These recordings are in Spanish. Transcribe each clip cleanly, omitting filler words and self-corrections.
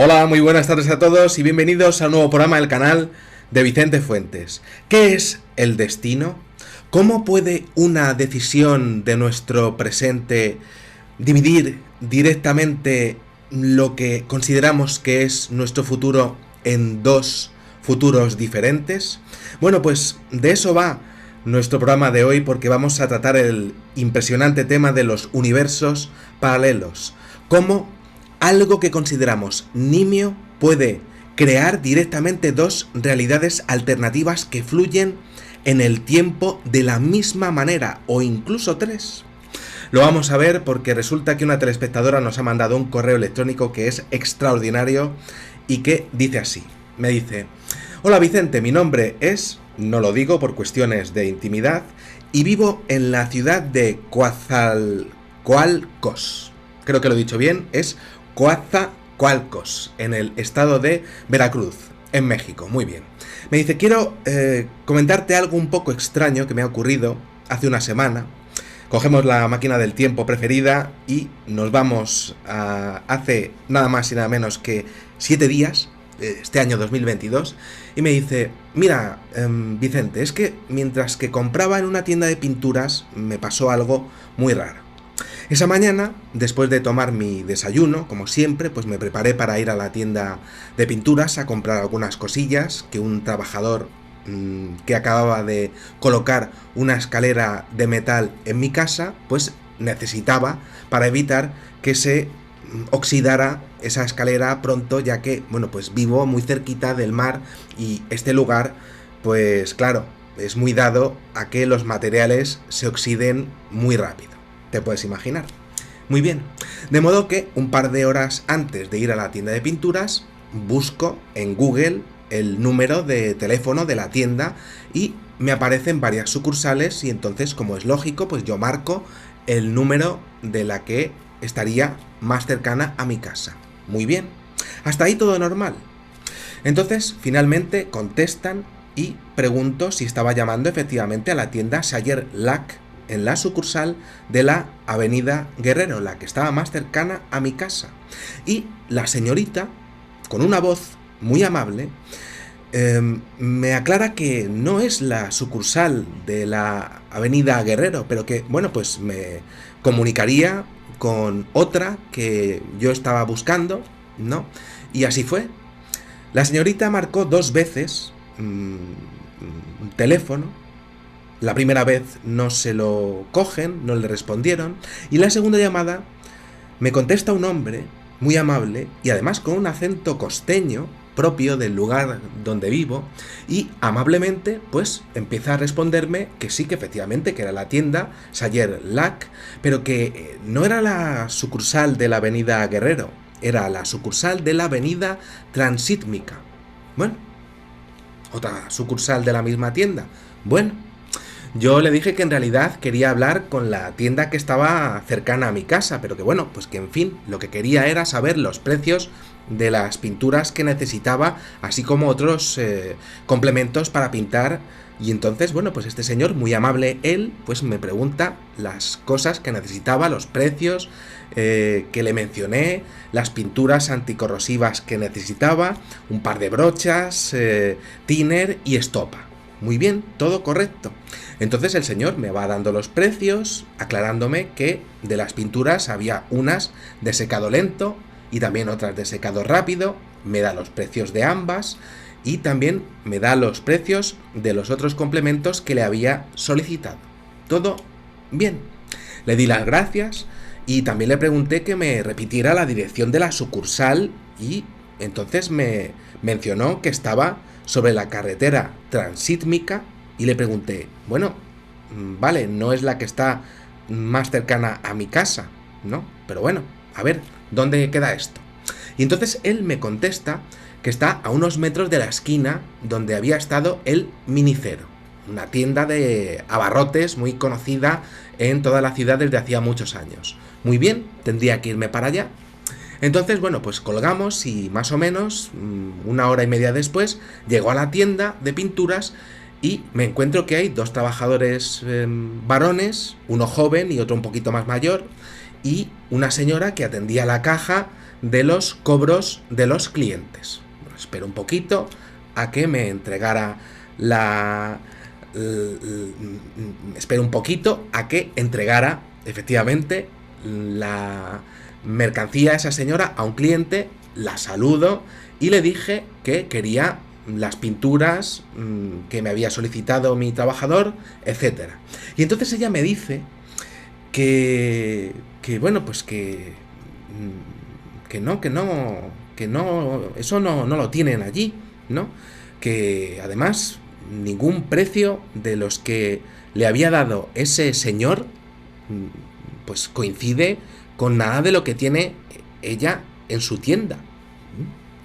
Hola, muy buenas tardes a todos y bienvenidos al nuevo programa del canal de Vicente Fuentes. ¿Qué es el destino? ¿Cómo puede una decisión de nuestro presente dividir directamente lo que consideramos que es nuestro futuro en dos futuros diferentes? Bueno, pues de eso va nuestro programa de hoy, porque vamos a tratar el impresionante tema de los universos paralelos. Cómo algo que consideramos nimio puede crear directamente dos realidades alternativas que fluyen en el tiempo de la misma manera, o incluso tres. Lo vamos a ver porque resulta que una telespectadora nos ha mandado un correo electrónico que es extraordinario y que dice así. Me dice: hola Vicente, mi nombre es, no lo digo por cuestiones de intimidad, y vivo en la ciudad de Coatzacoalcos. Creo que lo he dicho bien, es Coatzacoalcos, en el estado de Veracruz, en México. Muy bien. Me dice: quiero comentarte algo un poco extraño que me ha ocurrido hace una semana. Cogemos la máquina del tiempo preferida y nos vamos a hace nada más y nada menos que 7 días, este año 2022, y me dice: mira, Vicente, es que mientras que compraba en una tienda de pinturas me pasó algo muy raro. Esa mañana, después de tomar mi desayuno, como siempre, pues me preparé para ir a la tienda de pinturas a comprar algunas cosillas que un trabajador que acababa de colocar una escalera de metal en mi casa, pues necesitaba para evitar que se oxidara esa escalera pronto, ya que, bueno, pues vivo muy cerquita del mar y este lugar, pues claro, es muy dado a que los materiales se oxiden muy rápido. ¿Te puedes imaginar? Muy bien. De modo que un par de horas antes de ir a la tienda de pinturas, busco en Google el número de teléfono de la tienda y me aparecen varias sucursales, y entonces, como es lógico, pues yo marco el número de la que estaría más cercana a mi casa. Muy bien. Hasta ahí todo normal. Entonces, finalmente contestan y pregunto si estaba llamando efectivamente a la tienda Sayer Lac en la sucursal de la Avenida Guerrero, la que estaba más cercana a mi casa. Y la señorita, con una voz muy amable, me aclara que no es la sucursal de la Avenida Guerrero, pero que, bueno, pues me comunicaría con otra que yo estaba buscando, ¿no? Y así fue. La señorita marcó 2 veces un teléfono. La primera vez no se lo cogen, no le respondieron, y la segunda llamada me contesta un hombre muy amable y además con un acento costeño propio del lugar donde vivo, y amablemente pues empieza a responderme que sí, que efectivamente que era la tienda Sayer Lac, pero que no era la sucursal de la Avenida Guerrero, era la sucursal de la Avenida Transítmica. Bueno, otra sucursal de la misma tienda. Bueno, yo le dije que en realidad quería hablar con la tienda que estaba cercana a mi casa, pero que bueno, pues que en fin, lo que quería era saber los precios de las pinturas que necesitaba, así como otros complementos para pintar. Y entonces, bueno, pues este señor, muy amable él, pues me pregunta las cosas que necesitaba, los precios que le mencioné, las pinturas anticorrosivas que necesitaba, un par de brochas, thinner y estopa. Muy bien, todo correcto. Entonces el señor me va dando los precios, aclarándome que de las pinturas había unas de secado lento y también otras de secado rápido, me da los precios de ambas y también me da los precios de los otros complementos que le había solicitado. Todo bien. Le di las gracias y también le pregunté que me repitiera la dirección de la sucursal, y entonces me mencionó que estaba sobre la carretera Transítmica, y le pregunté: bueno, vale, no es la que está más cercana a mi casa, ¿no? Pero bueno, a ver, ¿dónde queda esto? Y entonces él me contesta que está a unos metros de la esquina donde había estado el Minicero, una tienda de abarrotes muy conocida en toda la ciudad desde hacía muchos años. Muy bien, tendría que irme para allá. Entonces, bueno, pues colgamos y más o menos 1 hora y media después llego a la tienda de pinturas y me encuentro que hay 2 trabajadores varones, uno joven y otro un poquito más mayor, y una señora que atendía la caja de los cobros de los clientes. Espero un poquito a que me entregara espero un poquito a que entregara efectivamente la mercancía a esa señora, a un cliente. La saludo y le dije que quería las pinturas que me había solicitado mi trabajador, etcétera. Y entonces ella me dice que bueno, pues que no, eso no lo tienen allí, ¿no? Que además ningún precio de los que le había dado ese señor pues coincide con nada de lo que tiene ella en su tienda.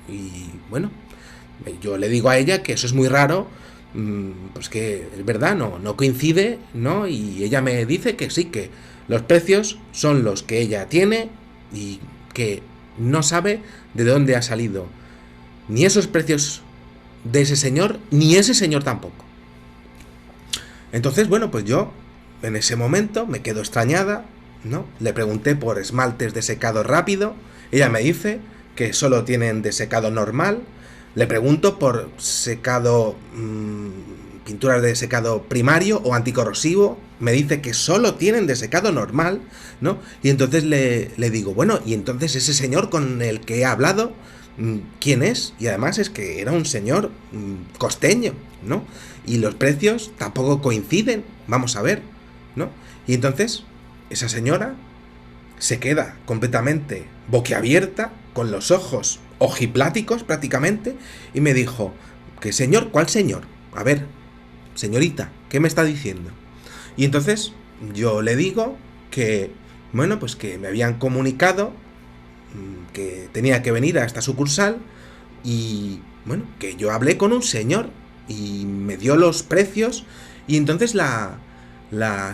Y bueno, yo le digo a ella que eso es muy raro, pues que es verdad, no coincide, ¿no? Y ella me dice que sí, que los precios son los que ella tiene y que no sabe de dónde ha salido ni esos precios de ese señor, ni ese señor tampoco. Entonces, bueno, pues yo en ese momento me quedo extrañada, ¿no? Le pregunté por esmaltes de secado rápido, ella me dice que solo tienen de secado normal. Le pregunto por secado, pinturas de secado primario o anticorrosivo, me dice que solo tienen de secado normal, ¿no? Y entonces le digo, bueno, y entonces ese señor con el que he hablado, ¿quién es? Y además es que era un señor costeño, ¿no? Y los precios tampoco coinciden, vamos a ver, ¿no? Y entonces esa señora se queda completamente boquiabierta, con los ojos ojipláticos prácticamente, y me dijo, ¿qué señor? ¿Cuál señor? A ver, señorita, ¿qué me está diciendo? Y entonces yo le digo que, bueno, pues que me habían comunicado que tenía que venir a esta sucursal y, bueno, que yo hablé con un señor y me dio los precios y entonces la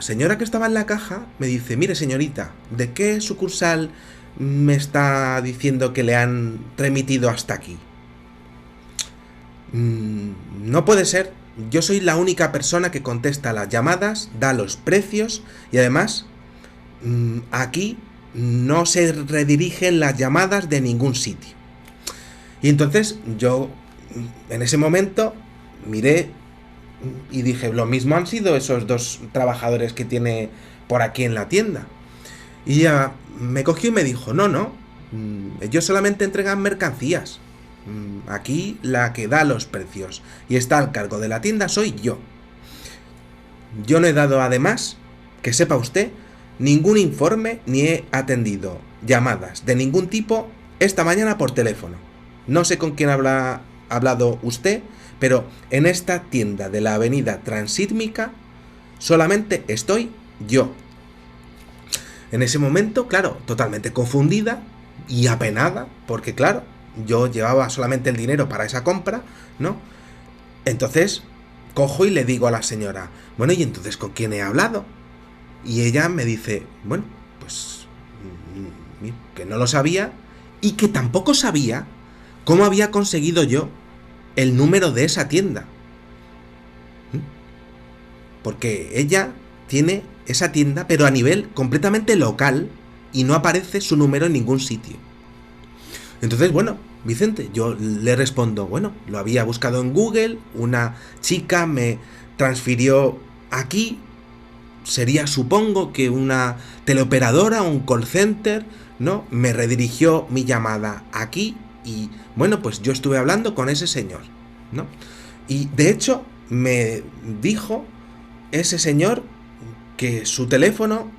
señora que estaba en la caja me dice, mire señorita, ¿de qué sucursal me está diciendo que le han remitido hasta aquí? No puede ser. Yo soy la única persona que contesta las llamadas, da los precios y además aquí no se redirigen las llamadas de ningún sitio. Y entonces yo en ese momento miré y dije, lo mismo han sido esos dos trabajadores que tiene por aquí en la tienda. Y ella me cogió y me dijo, no, ellos solamente entregan mercancías. Aquí la que da los precios y está al cargo de la tienda soy yo. Yo no he dado, además, que sepa usted, ningún informe ni he atendido llamadas de ningún tipo esta mañana por teléfono. No sé con quién habrá hablado usted, pero en esta tienda de la avenida Transísmica solamente estoy yo. En ese momento, claro, totalmente confundida y apenada, porque claro, yo llevaba solamente el dinero para esa compra, ¿no? Entonces, cojo y le digo a la señora, bueno, ¿y entonces con quién he hablado? Y ella me dice, bueno, pues que no lo sabía y que tampoco sabía cómo había conseguido yo el número de esa tienda. Porque ella tiene esa tienda, pero a nivel completamente local y no aparece su número en ningún sitio. Entonces, bueno, Vicente, yo le respondo, bueno, lo había buscado en Google, una chica me transfirió aquí, sería supongo que una teleoperadora, un call center, ¿no? Me redirigió mi llamada aquí y, bueno, pues yo estuve hablando con ese señor, ¿no? Y de hecho me dijo ese señor que su teléfono,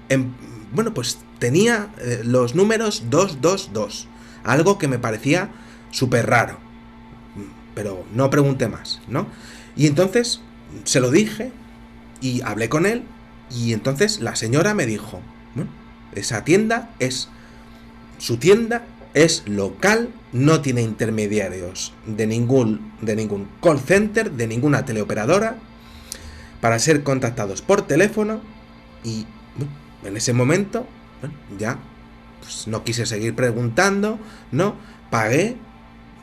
bueno, pues tenía los números 222, algo que me parecía súper raro, pero no pregunté más, ¿no? Y entonces se lo dije y hablé con él y entonces la señora me dijo, bueno, esa tienda su tienda es local, no tiene intermediarios de ningún call center, de ninguna teleoperadora, para ser contactados por teléfono y bueno, en ese momento, bueno, ya pues no quise seguir preguntando, ¿no? Pagué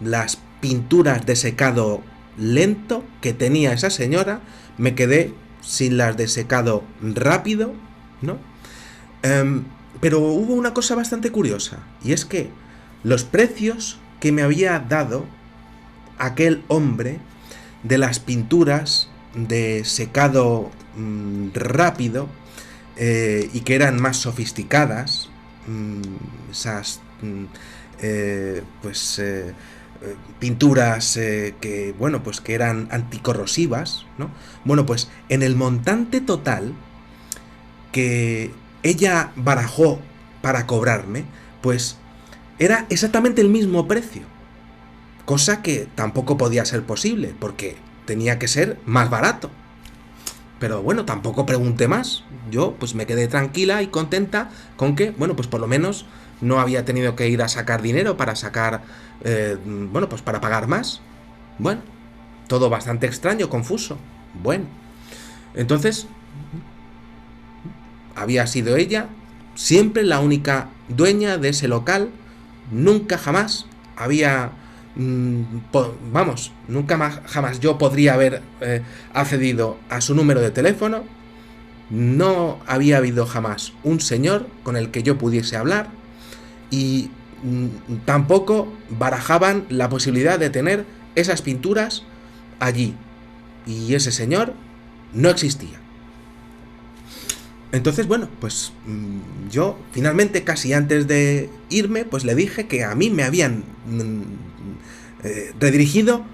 las pinturas de secado lento que tenía esa señora, me quedé sin las de secado rápido, ¿no? Pero hubo una cosa bastante curiosa, y es que los precios que me había dado aquel hombre de las pinturas de secado rápido y que eran más sofisticadas, esas pinturas que, bueno, pues que eran anticorrosivas, ¿no? Bueno, pues en el montante total que ella barajó para cobrarme, pues era exactamente el mismo precio. Cosa que tampoco podía ser posible, porque tenía que ser más barato. Pero bueno, tampoco pregunté más. Yo pues me quedé tranquila y contenta con que, bueno, pues por lo menos no había tenido que ir a sacar dinero para sacar, bueno, pues para pagar más. Bueno, todo bastante extraño, confuso. Bueno, entonces había sido ella siempre la única dueña de ese local. Nunca jamás había... vamos, nunca más jamás yo podría haber accedido a su número de teléfono. No había habido jamás un señor con el que yo pudiese hablar y tampoco barajaban la posibilidad de tener esas pinturas allí. Y ese señor no existía. Entonces, bueno, pues yo finalmente, casi antes de irme, pues le dije que a mí me habían redirigido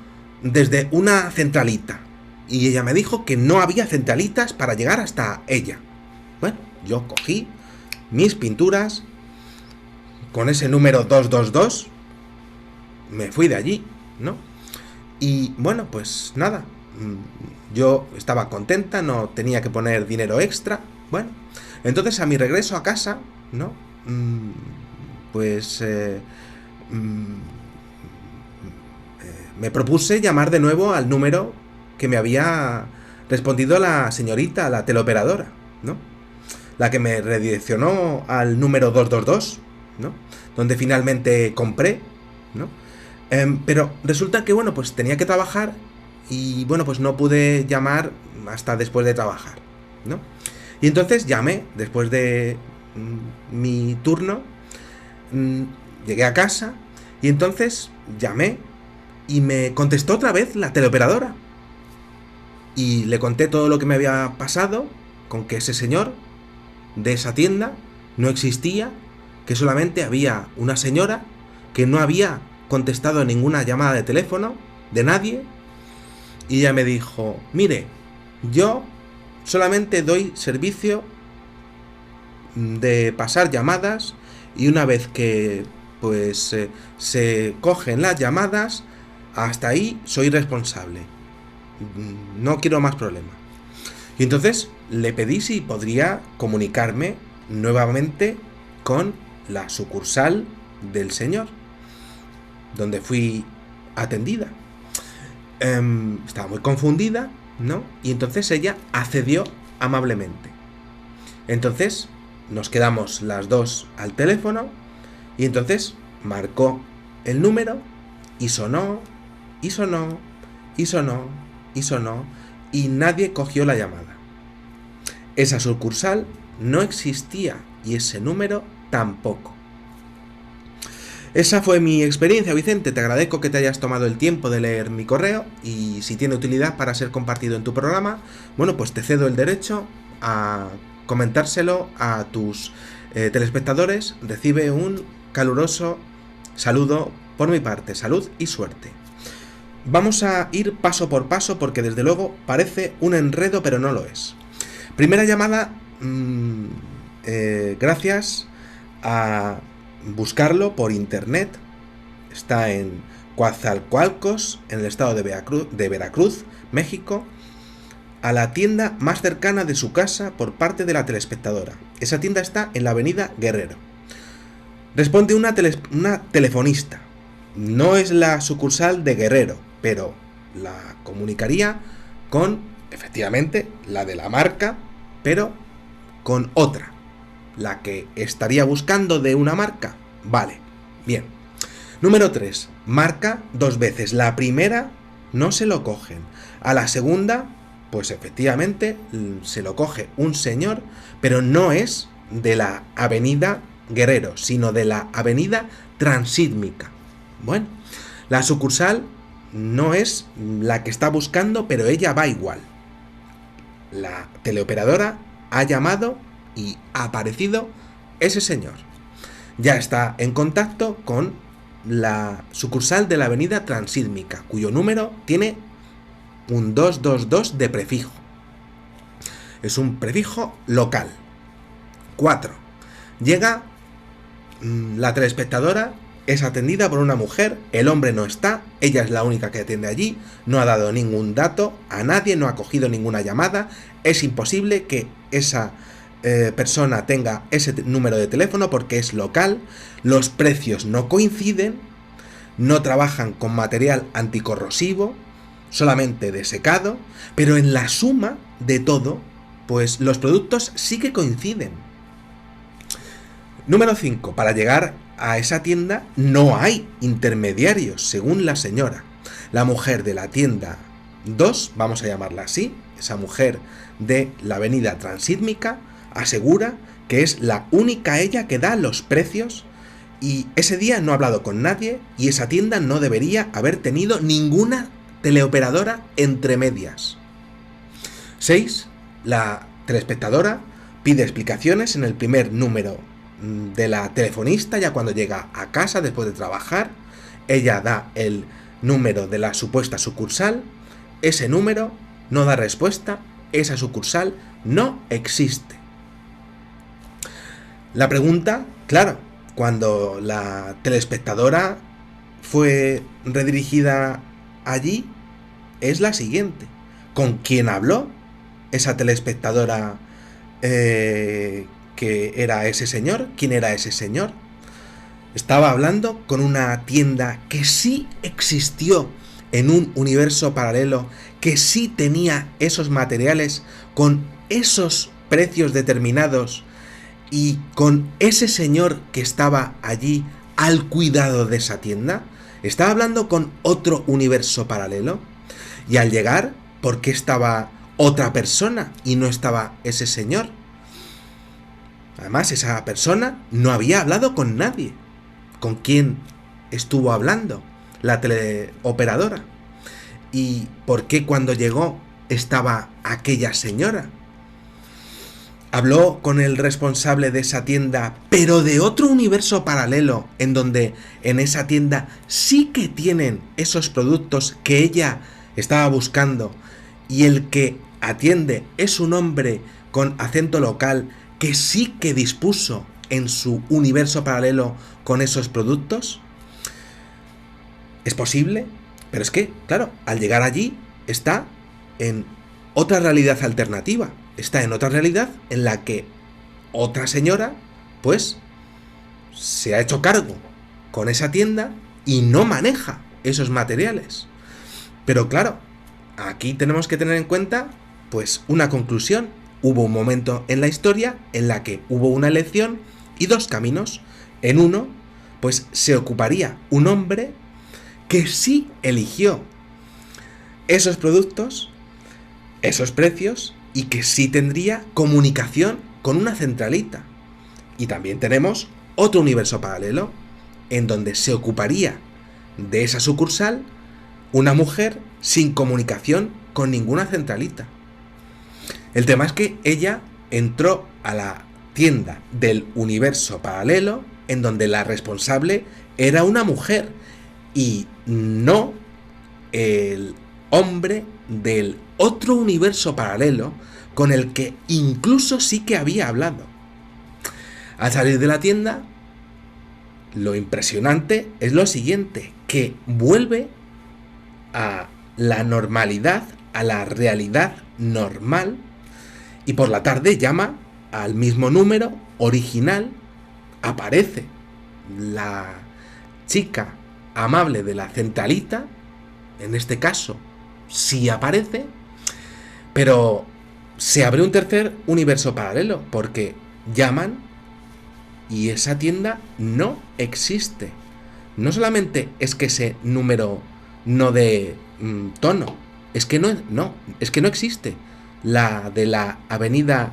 desde una centralita. Y ella me dijo que no había centralitas para llegar hasta ella. Bueno, yo cogí mis pinturas con ese número 222, me fui de allí, ¿no? Y bueno, pues nada, yo estaba contenta, no tenía que poner dinero extra. Bueno, entonces a mi regreso a casa, ¿no? Me propuse llamar de nuevo al número que me había respondido la señorita, la teleoperadora, ¿no? La que me redireccionó al número 222, ¿no? Donde finalmente compré, ¿no? Pero resulta que, bueno, pues tenía que trabajar y, bueno, pues no pude llamar hasta después de trabajar, ¿no? Y entonces llamé, después de mi turno, llegué a casa y entonces llamé y me contestó otra vez la teleoperadora. Y le conté todo lo que me había pasado, con que ese señor de esa tienda no existía, que solamente había una señora que no había contestado ninguna llamada de teléfono de nadie. Y ella me dijo, mire, yo solamente doy servicio de pasar llamadas y una vez que pues se cogen las llamadas, hasta ahí soy responsable. No quiero más problemas. Y entonces le pedí si podría comunicarme nuevamente con la sucursal del señor, donde fui atendida. Estaba muy confundida, ¿no? Y entonces ella accedió amablemente. Entonces nos quedamos las dos al teléfono y entonces marcó el número y sonó, y sonó, y sonó, y sonó, y nadie cogió la llamada. Esa sucursal no existía y ese número tampoco. Esa fue mi experiencia, Vicente. Te agradezco que te hayas tomado el tiempo de leer mi correo y si tiene utilidad para ser compartido en tu programa, bueno, pues te cedo el derecho a comentárselo a tus telespectadores. Recibe un caluroso saludo por mi parte. Salud y suerte. Vamos a ir paso por paso porque desde luego parece un enredo, pero no lo es. Primera llamada, gracias a buscarlo por internet. Está en Coatzacoalcos, en el estado de Veracruz, México, a la tienda más cercana de su casa por parte de la telespectadora. Esa tienda está en la avenida Guerrero. Responde una telefonista. No es la sucursal de Guerrero, pero la comunicaría con, efectivamente, la de la marca, pero con otra. La que estaría buscando de una marca. Vale, bien. Número 3. Marca dos veces. La primera no se lo cogen. A la segunda, pues efectivamente se lo coge un señor, pero no es de la avenida Guerrero, sino de la avenida Transídmica. Bueno, la sucursal no es la que está buscando, pero ella va igual. La teleoperadora ha llamado y ha aparecido ese señor. Ya está en contacto con la sucursal de la avenida Transídmica, cuyo número tiene un 222 de prefijo. Es un prefijo local. 4. Llega la telespectadora, es atendida por una mujer, el hombre no está, ella es la única que atiende allí, no ha dado ningún dato a nadie, no ha cogido ninguna llamada, es imposible que esa persona tenga ese número de teléfono porque es local, los precios no coinciden, no trabajan con material anticorrosivo, solamente de secado, pero en la suma de todo, pues los productos sí que coinciden. Número 5. Para llegar a esa tienda no hay intermediarios, según la señora. La mujer de la tienda 2, vamos a llamarla así, esa mujer de la avenida Transídmica, asegura que es la única ella que da los precios y ese día no ha hablado con nadie y esa tienda no debería haber tenido ninguna teleoperadora entre medias. 6. La telespectadora pide explicaciones en el primer número de la telefonista ya cuando llega a casa después de trabajar. Ella da el número de la supuesta sucursal, ese número no da respuesta, esa sucursal no existe. La pregunta, claro, cuando la telespectadora fue redirigida allí, es la siguiente. ¿Con quién habló esa telespectadora que era ese señor? ¿Quién era ese señor? Estaba hablando con una tienda que sí existió en un universo paralelo, que sí tenía esos materiales con esos precios determinados y con ese señor que estaba allí al cuidado de esa tienda. Estaba hablando con otro universo paralelo. Y al llegar, ¿por qué estaba otra persona y no estaba ese señor? Además, esa persona no había hablado con nadie. ¿Con quién estuvo hablando la teleoperadora? ¿Y por qué cuando llegó estaba aquella señora? Habló con el responsable de esa tienda, pero de otro universo paralelo, en donde en esa tienda sí que tienen esos productos que ella estaba buscando, y el que atiende es un hombre con acento local que sí que dispuso en su universo paralelo con esos productos. ¿Es posible? Pero es que, claro, al llegar allí está en otra realidad alternativa. Está en otra realidad en la que otra señora, pues, se ha hecho cargo con esa tienda y no maneja esos materiales. Pero claro, aquí tenemos que tener en cuenta, pues, una conclusión. Hubo un momento en la historia en la que hubo una elección y dos caminos. En uno, pues, se ocuparía un hombre que sí eligió esos productos, esos precios, y que sí tendría comunicación con una centralita. Y también tenemos otro universo paralelo, en donde se ocuparía de esa sucursal una mujer sin comunicación con ninguna centralita. El tema es que ella entró a la tienda del universo paralelo, en donde la responsable era una mujer y no el hombre del otro universo paralelo con el que incluso sí que había hablado. Al salir de la tienda, lo impresionante es lo siguiente, que vuelve a la normalidad, a la realidad normal, y por la tarde llama al mismo número original, aparece la chica amable de la centralita, en este caso sí aparece, pero se abre un tercer universo paralelo, porque llaman y esa tienda no existe. No solamente es que ese número no dé tono, es que no existe la de la avenida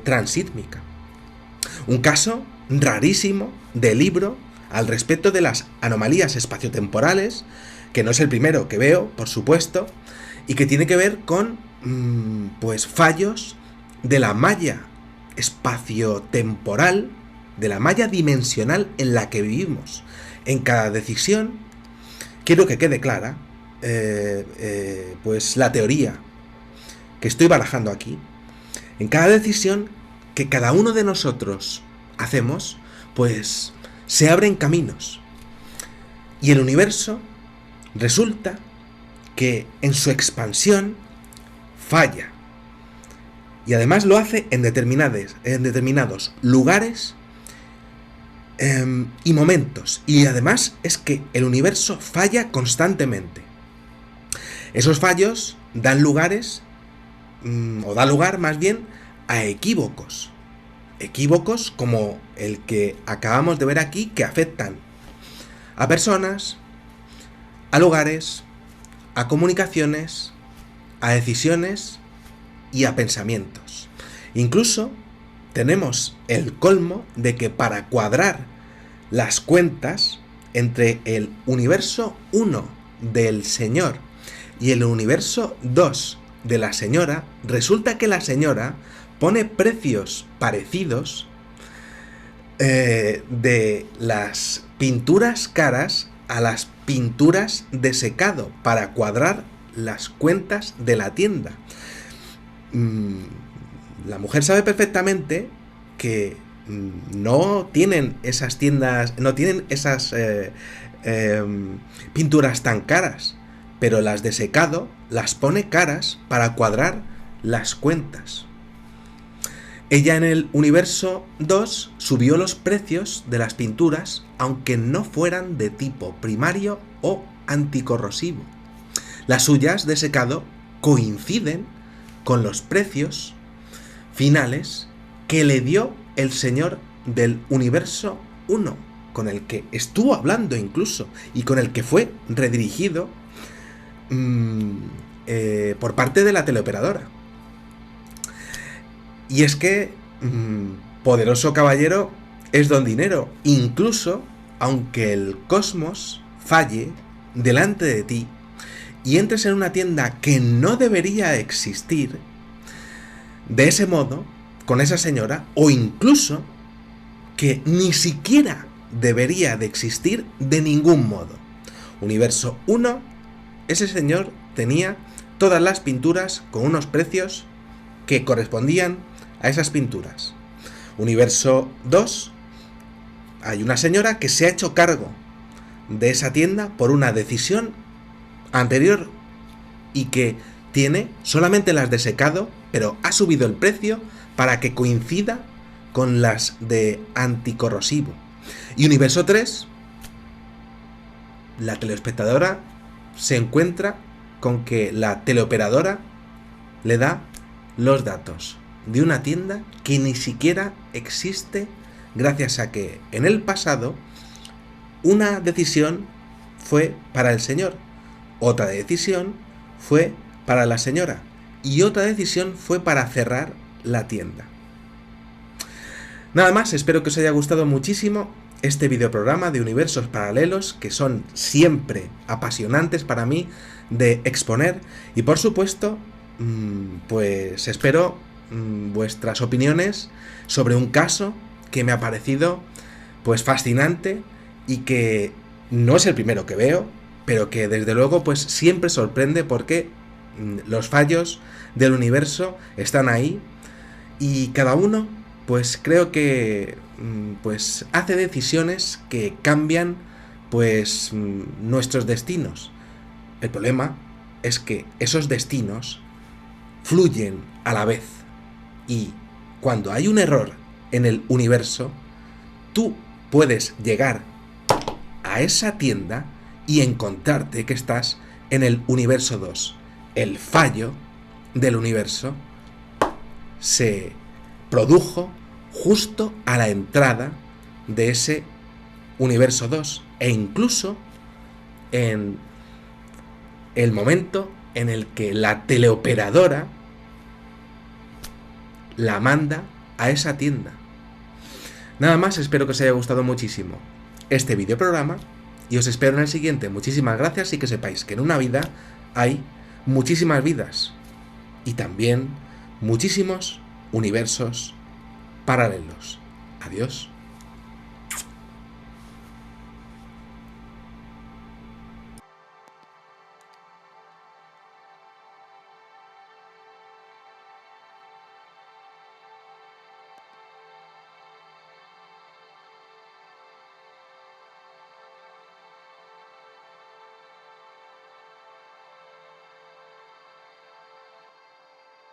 Transídmica. Un caso rarísimo de libro al respecto de las anomalías espaciotemporales, que no es el primero que veo, por supuesto, y que tiene que ver con pues fallos de la malla espaciotemporal, de la malla dimensional en la que vivimos. En cada decisión, quiero que quede clara, pues la teoría que estoy barajando aquí. En cada decisión que cada uno de nosotros hacemos, pues se abren caminos. Y el universo resulta que en su expansión falla. Y además lo hace en determinados lugares y momentos. Y además es que el universo falla constantemente. Esos fallos dan lugares, o da lugar más bien, a equívocos. Equívocos como el que acabamos de ver aquí, que afectan a personas, a lugares, a comunicaciones, a decisiones y a pensamientos. Incluso tenemos el colmo de que para cuadrar las cuentas entre el universo 1 del señor y el universo 2 de la señora, resulta que la señora pone precios parecidos de las pinturas caras a las pinturas de secado para cuadrar las cuentas de la tienda. La mujer sabe perfectamente que no tienen esas tiendas, no tienen esas pinturas tan caras, pero las de secado las pone caras para cuadrar las cuentas. Ella en el universo 2 subió los precios de las pinturas, aunque no fueran de tipo primario o anticorrosivo. Las suyas de secado coinciden con los precios finales que le dio el señor del universo 1, con el que estuvo hablando incluso, y con el que fue redirigido por parte de la teleoperadora. Y es que poderoso caballero es don dinero, incluso aunque el cosmos falle delante de ti y entres en una tienda que no debería existir, de ese modo, con esa señora, o incluso que ni siquiera debería de existir de ningún modo. Universo 1, ese señor tenía todas las pinturas con unos precios que correspondían a esas pinturas. Universo 2, hay una señora que se ha hecho cargo de esa tienda por una decisión anterior y que tiene solamente las de secado, pero ha subido el precio para que coincida con las de anticorrosivo. Y Universo 3, la teleespectadora se encuentra con que la teleoperadora le da los datos de una tienda que ni siquiera existe, gracias a que en el pasado una decisión fue para el señor, otra decisión fue para la señora y otra decisión fue para cerrar la tienda. Nada más, espero que os haya gustado muchísimo este videoprograma de universos paralelos, que son siempre apasionantes para mí de exponer, y por supuesto pues espero vuestras opiniones sobre un caso que me ha parecido pues fascinante y que no es el primero que veo, pero que desde luego pues siempre sorprende porque los fallos del universo están ahí y cada uno pues creo que pues hace decisiones que cambian pues nuestros destinos. El problema es que esos destinos fluyen a la vez y cuando hay un error en el universo, tú puedes llegar a esa tienda y encontrarte que estás en el universo 2. El fallo del universo se produjo justo a la entrada de ese universo 2 e incluso en el momento en el que la teleoperadora la manda a esa tienda. Nada más, espero que os haya gustado muchísimo este videoprograma y os espero en el siguiente. Muchísimas gracias y que sepáis que en una vida hay muchísimas vidas y también muchísimos universos paralelos. Adiós.